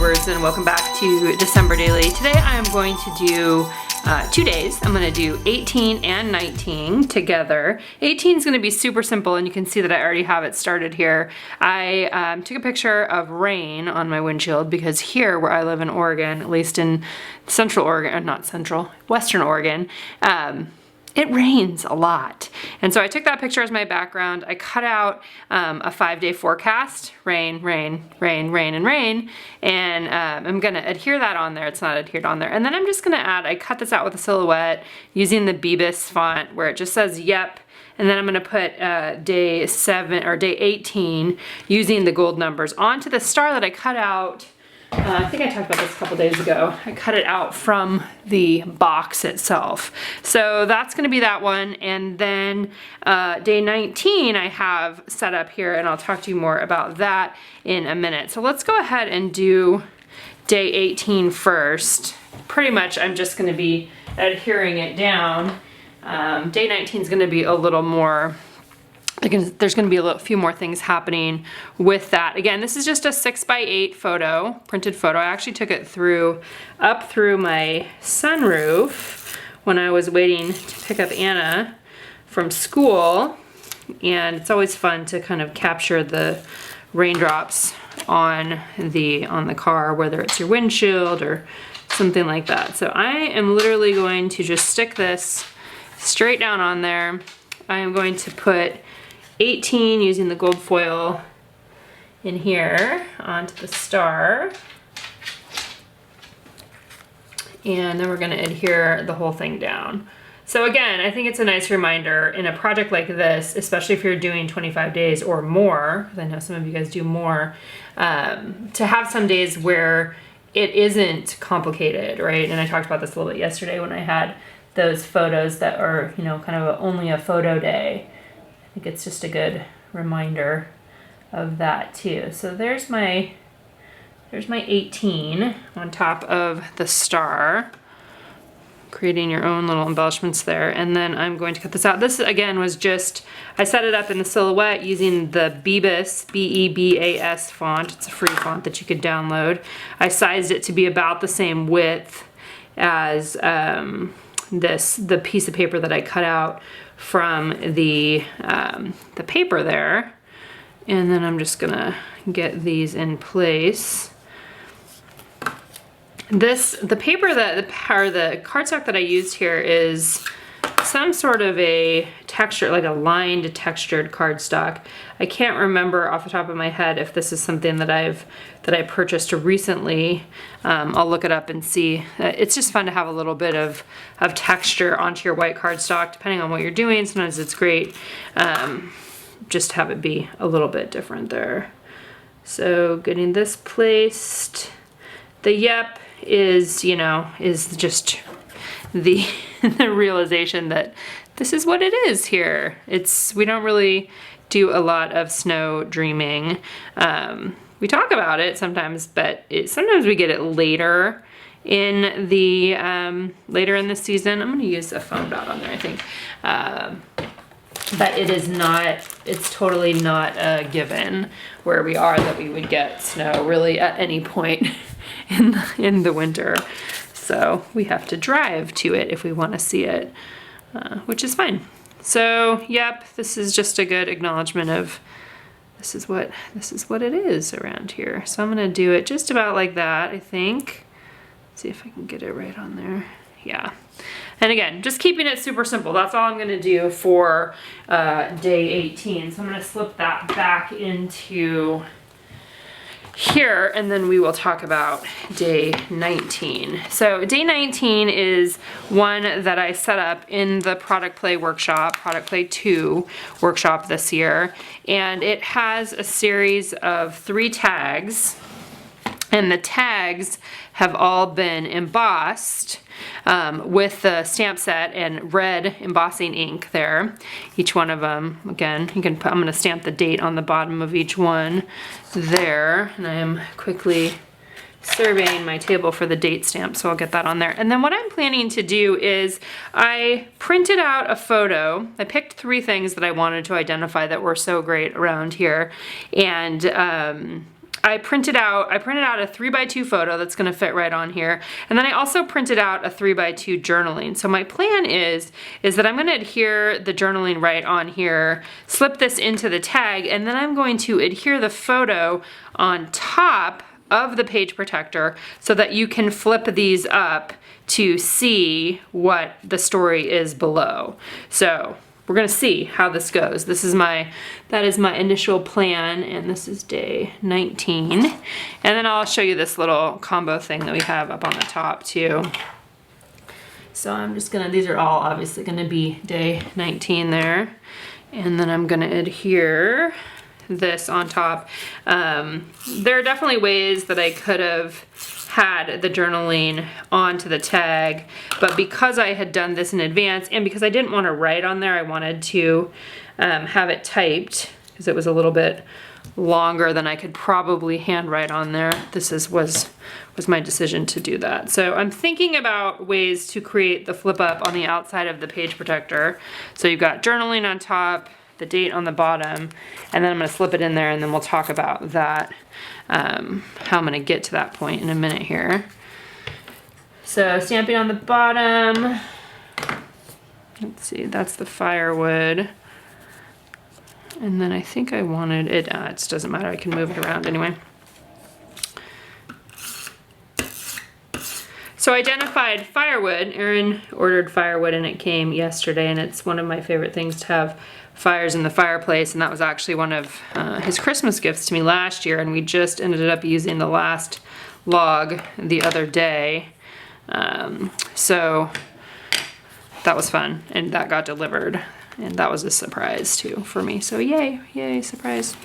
YouTubers, and welcome back to December Daily. Today I am going to do 2 days. I'm going to do 18 and 19 together. 18 is going to be super simple, and you can see that I already have it started here. I took a picture of rain on my windshield because here where I live in Oregon, at least in central Oregon, not central, western Oregon, it rains a lot. And so I took that picture as my background. I cut out a 5-day forecast, rain, rain, rain, rain, and rain. And I'm gonna adhere that on there. It's not adhered on there. And then I'm just gonna add, I cut this out with a silhouette using the Bebis font where it just says yep. And then I'm gonna put day 7 or day 18 using the gold numbers onto the star that I cut out. I think I talked about this a couple days ago. I cut it out from the box itself. So that's gonna be that one. And then day 19 I have set up here, and I'll talk to you more about that in a minute. So let's go ahead and do day 18 first. Pretty much I'm just gonna be adhering it down. Day 19 is gonna be a little more, there's going to be a few more things happening with that. Again, this is just a 6x8 photo, printed photo. I actually took it up through my sunroof when I was waiting to pick up Anna from school. And it's always fun to kind of capture the raindrops on the car, whether it's your windshield or something like that. So I am literally going to just stick this straight down on there. I am going to put 18 using the gold foil in here onto the star. And then we're gonna adhere the whole thing down. So again, I think it's a nice reminder in a project like this, especially if you're doing 25 days or more, because I know some of you guys do more, to have some days where it isn't complicated, right? And I talked about this a little bit yesterday when I had those photos that are, you know, kind of only a photo day. I think it's just a good reminder of that too. So there's my 18 on top of the star, creating your own little embellishments there. And then I'm going to cut this out. This again was just, I set it up in the silhouette using the Bebis, B-E-B-A-S font. It's a free font that you could download. I sized it to be about the same width as the piece of paper that I cut out from the paper there. And then I'm just gonna get these in place. The paper the cardstock that I used here is some sort of a texture, like a lined textured cardstock. I can't remember off the top of my head if this is something that I purchased recently. I'll look it up and see. It's just fun to have a little bit of texture onto your white cardstock, depending on what you're doing. Sometimes it's great just to have it be a little bit different there. So getting this placed. The yep is, you know, is just the realization that this is what it is here. We don't really do a lot of snow dreaming. We talk about it sometimes, but sometimes we get it later in the season. I'm gonna use a foam dot on there, I think. But it's totally not a given where we are that we would get snow really at any point in the winter. So we have to drive to it if we want to see it, which is fine. So yep, this is just a good acknowledgement of this is what it is around here. So I'm gonna do it just about like that, I think. Let's see if I can get it right on there. Yeah. And again, just keeping it super simple. That's all I'm gonna do for day 18. So I'm gonna slip that back into here, and then we will talk about day 19. So day 19 is one that I set up in the Product Play workshop, Product Play 2 workshop this year. And it has a series of 3 tags, and the tags have all been embossed with the stamp set and red embossing ink there. Each one of them, again, I'm gonna stamp the date on the bottom of each one there. And I am quickly surveying my table for the date stamp, so I'll get that on there. And then what I'm planning to do is I printed out a photo. I picked 3 things that I wanted to identify that were so great around here. And I printed out a 3x2 photo that's gonna fit right on here. And then I also printed out a 3x2 journaling. So my plan is that I'm gonna adhere the journaling right on here, slip this into the tag, and then I'm going to adhere the photo on top of the page protector so that you can flip these up to see what the story is below. So we're gonna see how this goes. That is my initial plan, and this is day 19. And then I'll show you this little combo thing that we have up on the top too. So I'm just gonna, these are all obviously gonna be day 19 there. And then I'm gonna adhere this on top. There are definitely ways that I could have had the journaling onto the tag, but because I had done this in advance and because I didn't want to write on there, I wanted to have it typed because it was a little bit longer than I could probably handwrite on there. Was my decision to do that. So I'm thinking about ways to create the flip up on the outside of the page protector. So you've got journaling on top, the date on the bottom, and then I'm gonna slip it in there, and then we'll talk about that, how I'm gonna get to that point in a minute here. So stamping on the bottom, let's see, that's the firewood. And then I think I wanted it, it doesn't matter, I can move it around anyway. So I identified firewood. Erin ordered firewood and it came yesterday, and it's one of my favorite things to have fires in the fireplace, and that was actually one of his Christmas gifts to me last year, and we just ended up using the last log the other day. So that was fun, and that got delivered, and that was a surprise too for me. So yay, surprise.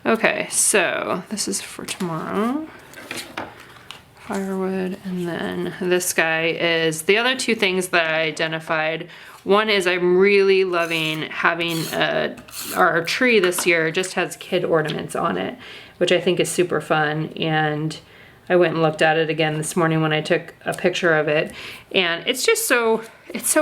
Okay, so this is for tomorrow. Firewood, and then this guy is the other two things that I identified. One is I'm really loving having our tree this year just has kid ornaments on it, which I think is super fun, and I went and looked at it again this morning when I took a picture of it, and it's just so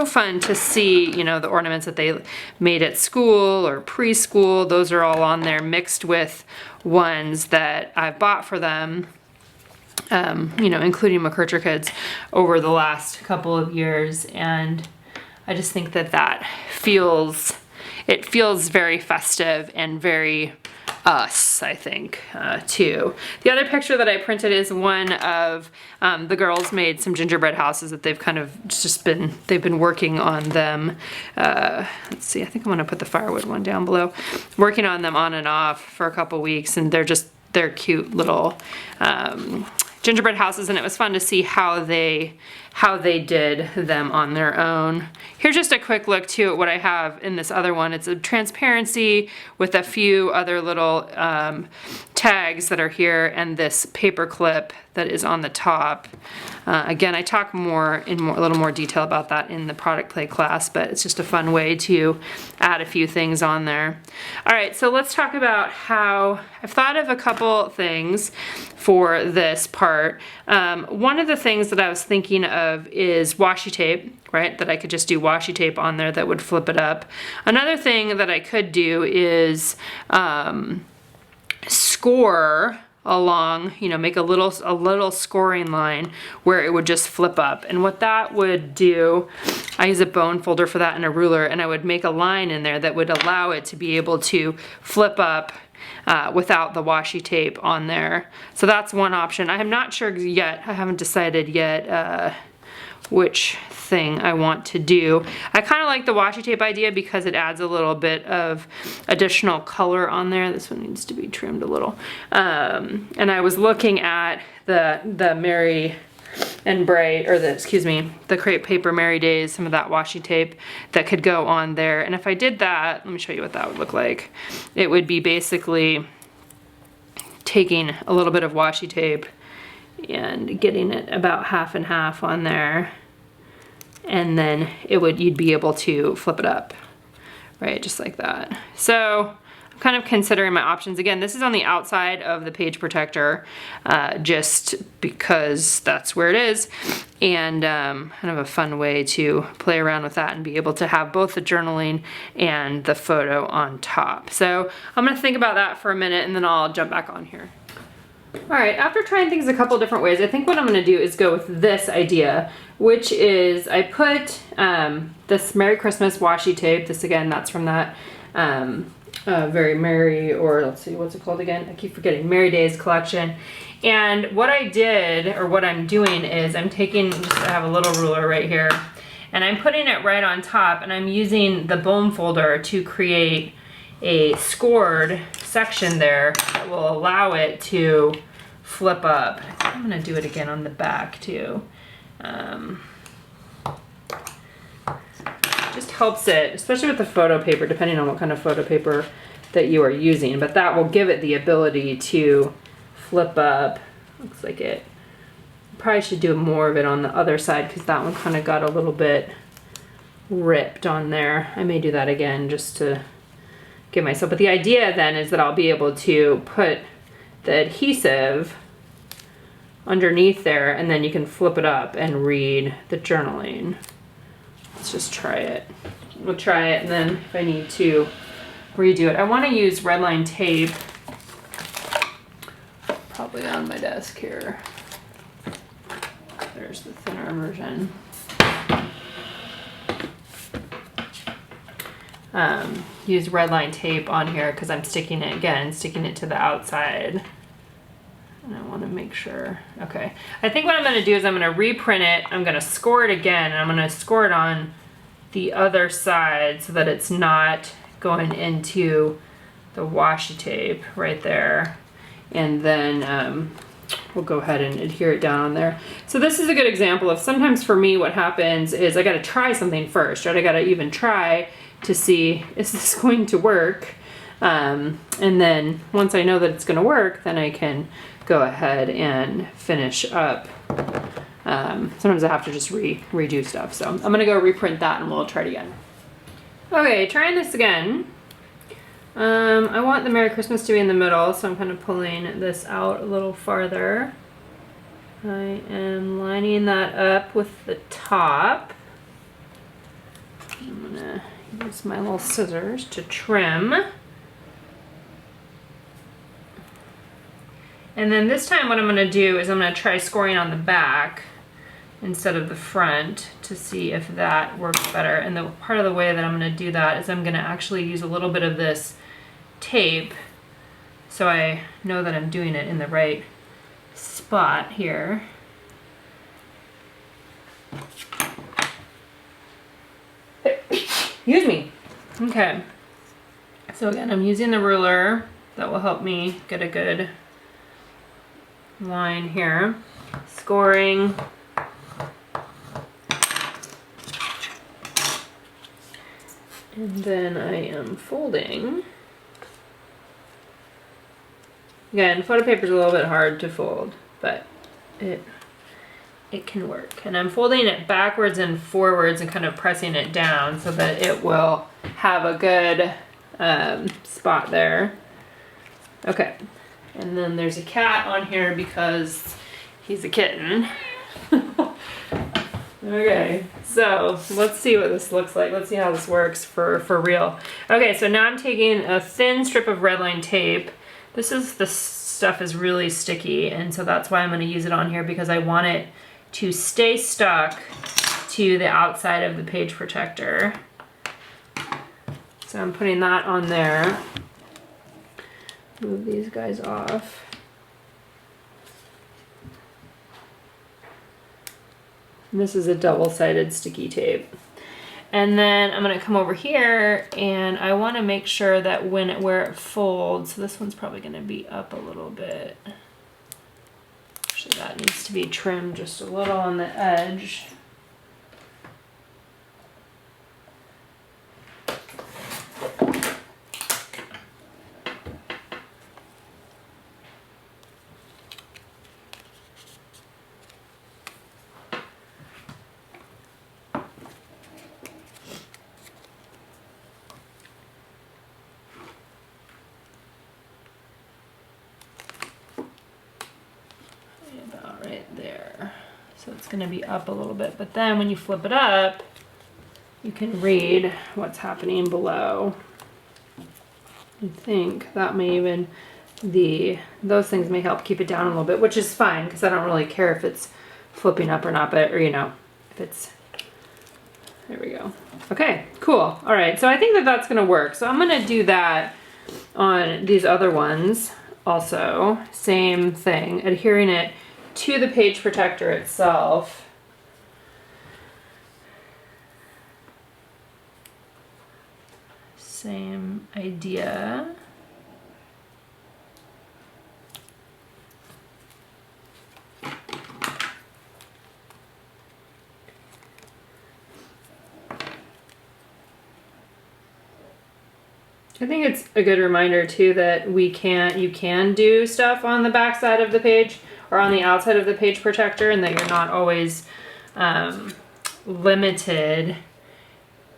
fun to see, you know, the ornaments that they made at school or preschool. Those are all on there mixed with ones that I've bought for them. You know, including McKercher Kids over the last couple of years, and I just think that feels very festive and very us, I think, too. The other picture that I printed is one of the girls made some gingerbread houses that they've kind of they've been working on them. Let's see, I think I'm gonna put the firewood one down below. Working on them on and off for a couple weeks, and they're cute little gingerbread houses, and it was fun to see how they did them on their own. Here's just a quick look too at what I have in this other one. It's a transparency with a few other little tags that are here, and this paper clip that is on the top. Again, I talk a little more detail about that in the product play class, but it's just a fun way to add a few things on there. All right, so let's talk about how I've thought of a couple things for this part. One of the things that I was thinking of is washi tape, right? That I could just do washi tape on there that would flip it up. Another thing that I could do is score along, you know, make a little scoring line where it would just flip up. And what that would do, I use a bone folder for that and a ruler, and I would make a line in there that would allow it to be able to flip up without the washi tape on there. So that's one option. I am not sure yet, I haven't decided yet which thing I want to do. I kind of like the washi tape idea because it adds a little bit of additional color on there. This one needs to be trimmed a little. And I was looking at the Merry and Bright, or the crepe paper Merry Days, some of that washi tape that could go on there. And if I did that, let me show you what that would look like. It would be basically taking a little bit of washi tape and getting it about half and half on there, and then you'd be able to flip it up, right, just like that. So I'm kind of considering my options. Again, this is on the outside of the page protector, just because that's where it is, and kind of a fun way to play around with that and be able to have both the journaling and the photo on top. So I'm gonna think about that for a minute, and then I'll jump back on here. All right, after trying things a couple different ways, I think what I'm gonna do is go with this idea, which is I put this Merry Christmas washi tape. This again, that's from that Very Merry, or let's see, what's it called again? I keep forgetting, Merry Days collection. And what I did, or what I'm doing is I'm taking, I have a little ruler right here, and I'm putting it right on top, and I'm using the bone folder to create a scored section there that will allow it to flip up. I think I'm gonna do it again on the back too. Just helps it, especially with the photo paper, depending on what kind of photo paper that you are using, but that will give it the ability to flip up. Looks like it. Probably should do more of it on the other side because that one kind of got a little bit ripped on there. I may do that again just to give myself, but the idea then is that I'll be able to put the adhesive underneath there, and then you can flip it up and read the journaling. Let's just try it. We'll try it, and then if I need to redo it. I want to use red line tape, probably on my desk here. There's the thinner version. Use red line tape on here because I'm sticking it to the outside. And I want to make sure. Okay. I think what I'm going to do is I'm going to reprint it. I'm going to score it again, and I'm going to score it on the other side so that it's not going into the washi tape right there. And then we'll go ahead and adhere it down on there. So this is a good example of sometimes for me what happens is I got to try something first, right? I got to even try to see, is this going to work? And then once I know that it's going to work, then I can go ahead and finish up. Sometimes I have to just redo stuff. So I'm going to go reprint that and we'll try it again. Okay, trying this again. I want the Merry Christmas to be in the middle, so I'm kind of pulling this out a little farther. I am lining that up with the top. I'm gonna use my little scissors to trim. And then this time what I'm gonna do is I'm gonna try scoring on the back instead of the front to see if that works better. And the part of the way that I'm gonna do that is I'm gonna actually use a little bit of this tape so I know that I'm doing it in the right spot here. Excuse me. Okay. So again, I'm using the ruler that will help me get a good line here. Scoring. And then I am folding. Again, photo paper is a little bit hard to fold, but it can work. And I'm folding it backwards and forwards and kind of pressing it down so that it will have a good spot there. Okay, and then there's a cat on here because he's a kitten. Okay, so let's see what this looks like. Let's see how this works for real. Okay, so now I'm taking a thin strip of red line tape. This stuff is really sticky, and so that's why I'm going to use it on here, because I want it to stay stuck to the outside of the page protector. So I'm putting that on there. Move these guys off. And this is a double-sided sticky tape. And then I'm gonna come over here and I wanna make sure that where it folds, so this one's probably gonna be up a little bit. Actually, that needs to be trimmed just a little on the edge. About right there. So it's going to be up a little bit, but then when you flip it up, you can read what's happening below. I think that may even those things may help keep it down a little bit, which is fine because I don't really care if it's flipping up or not, but, or, you know, if it's, there we go. Okay, cool. All right, so I think that that's gonna work. So I'm gonna do that on these other ones also. Same thing, adhering it to the page protector itself. Same idea. I think it's a good reminder too that you can do stuff on the back side of the page or on the outside of the page protector, and that you're not always limited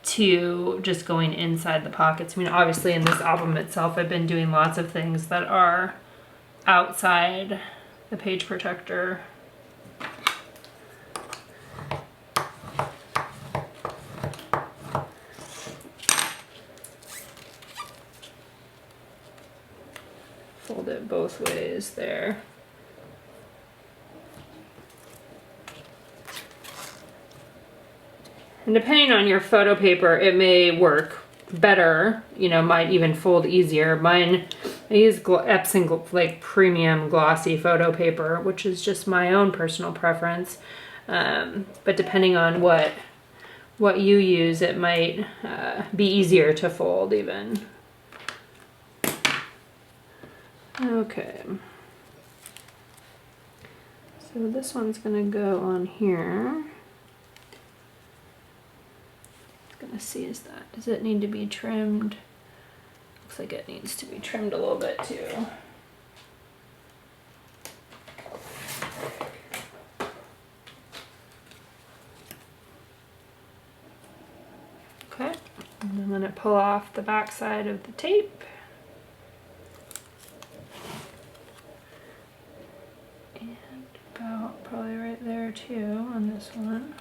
to just going inside the pockets. I mean, obviously in this album itself, I've been doing lots of things that are outside the page protector. Fold it both ways there. And depending on your photo paper, it may work better, you know, might even fold easier. Mine, I use Epson like premium glossy photo paper, which is just my own personal preference. But depending on what you use, it might be easier to fold even. Okay. So this one's gonna go on here. Gonna see is that, does it need to be trimmed? Looks like it needs to be trimmed a little bit too. Okay, and I'm gonna pull off the back side of the tape. And about probably right there too on this one.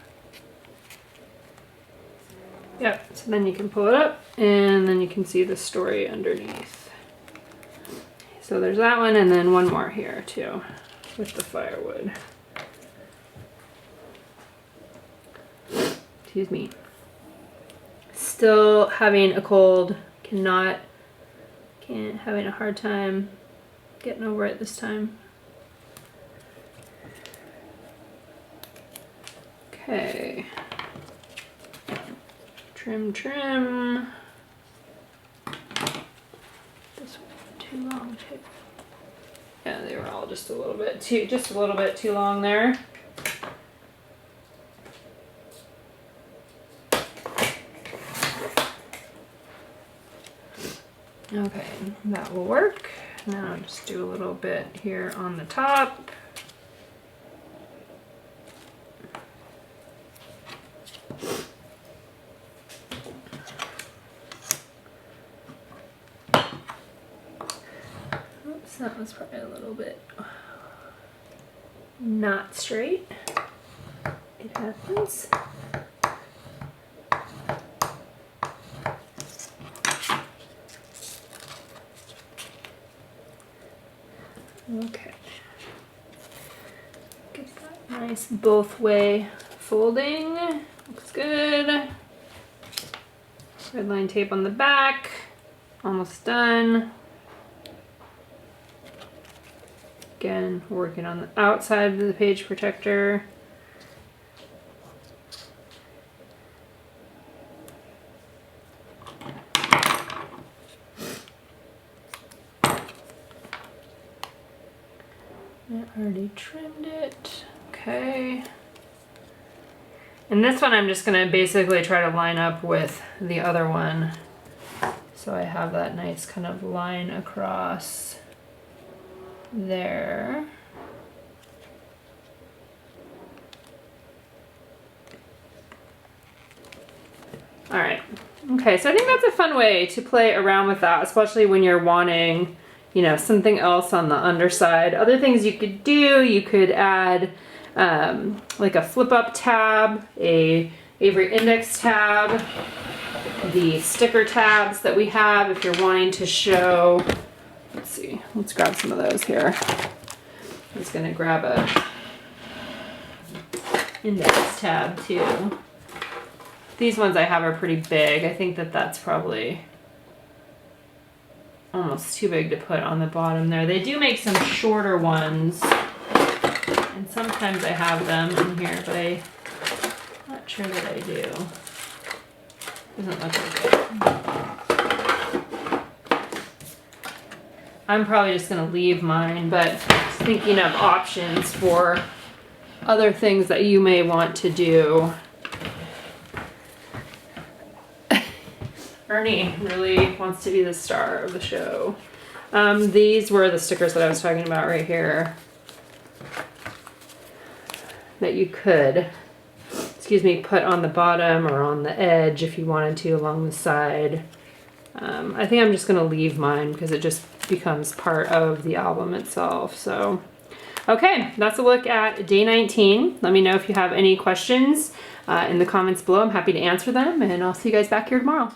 Yep, so then you can pull it up and then you can see the story underneath. So there's that one, and then one more here too with the firewood. Excuse me. Still having a cold, having a hard time getting over it this time. Okay. Trim. This one too long too. Yeah, they were all just a little bit too long there. Okay, that will work. Now I'll just do a little bit here on the top. That was probably a little bit not straight. It happens. Okay. Get that nice both way folding. Looks good. Red line tape on the back. Almost done. Again, working on the outside of the page protector. I already trimmed it. Okay. And this one I'm just gonna basically try to line up with the other one. So I have that nice kind of line across there. All right. Okay, so I think that's a fun way to play around with that, especially when you're wanting, you know, something else on the underside. Other things you could do, you could add like a flip up tab, a Avery index tab, the sticker tabs that we have if you're wanting to show Let's see, let's grab some of those here. I was gonna grab a index tab too. These ones I have are pretty big. I think that that's probably almost too big to put on the bottom there. They do make some shorter ones, and sometimes I have them in here, but I'm not sure that I do. Doesn't look like it. I'm probably just gonna leave mine, but thinking of options for other things that you may want to do. Ernie really wants to be the star of the show. These were the stickers that I was talking about right here that you could, excuse me, put on the bottom or on the edge if you wanted to along the side. I think I'm just gonna leave mine because it just becomes part of the album itself. So, okay, that's a look at day 19. Let me know if you have any questions in the comments below. I'm happy to answer them, and I'll see you guys back here tomorrow.